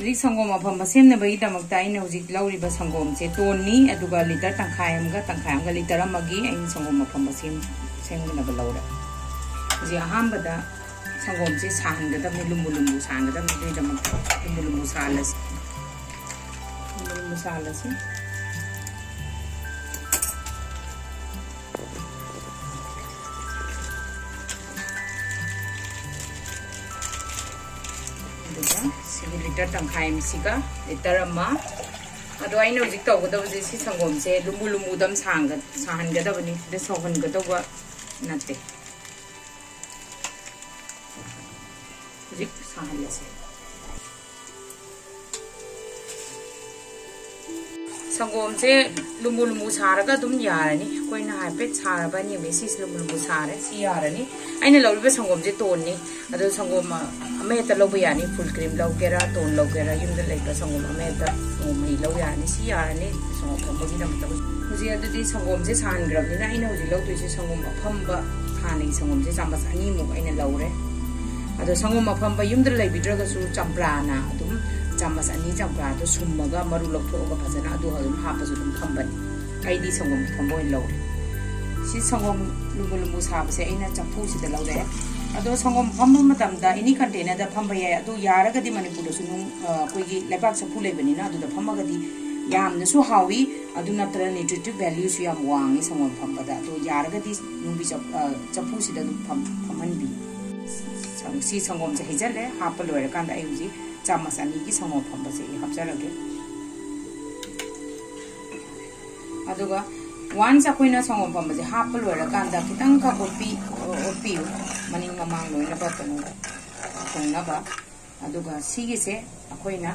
Hujik sangom afam basem na bagi damakta aina hujik lauriba sangom se tonni aduga liter tangkhayamga liter amagi aina sangom afam basem semgana balaura. Hujik ahambada sangom se sahangadamni lumbu sahangadamni bagi damakta lumbu salas. Liter tangkai misiga liter amma ado aina hujik tawgadaw si sangom se lumbu dam sahangadabani de sohangadawba natte hujik sahanlase sangom se lumbu saraga dum yarani koina haipet sarabani mesis lumbu sare si yarani aina lawriba sangom je tonni ado sangom ameta lobo yani full cream logera ton logera yumda laiba sangom ameta mai lo yani si yarani sangom phambogi namta huji adudi sangom je sangrabni na aina huji logdoi se sangom aphamba thani sangom je chamas ani mu aina lawre ado sangom aphamba yumda laibidraga su champrana adum chamas ani champra to summaga maru lokhoga phajana adu hadum hapasu dum phambani aidi sangom phamboi lawre si sangom lumbu sabase aina chapu sida lawre ado sangom phamba matamda ini container da phamba ya adu yaragadi manipur su nu koigi lebak chapu lebani na adu da phambagadi yamna su hawi adu natra nutritive values yam wangi sangom phamba da adu yaragadi numbi chapu sida du phamanbi si sangom se hejale hapal loira kanda ai uji chamas ani ki sangom phamba se hapjarage aduga once akoina sangom phamba se hapal loira kanda kitang ka opi maning mamang loina ba tanu thongna ba aduga sigi se akoina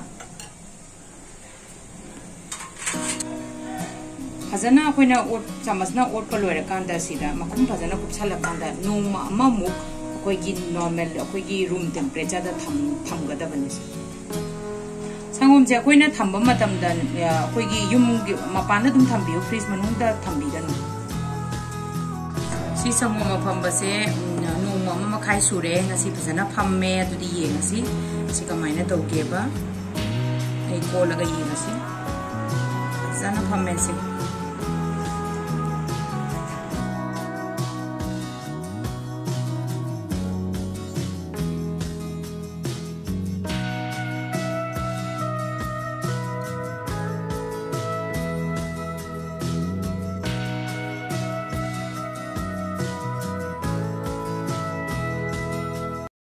fazana akoina ot chamasna ot pa loira kanda sida makum fazana kupsala kanda noma amamuk akoigi normal akoigi room temperature da thamgada bani sangom je akoina thamba matamda akoigi yum mapana dum thambiyo freeze manungda thambiganu si sangom phamba se noma makai sure ngasi fazana phamme adudi ye ngasi si kamaina tawgeba ai ko laga ye ngasi fazana phamme se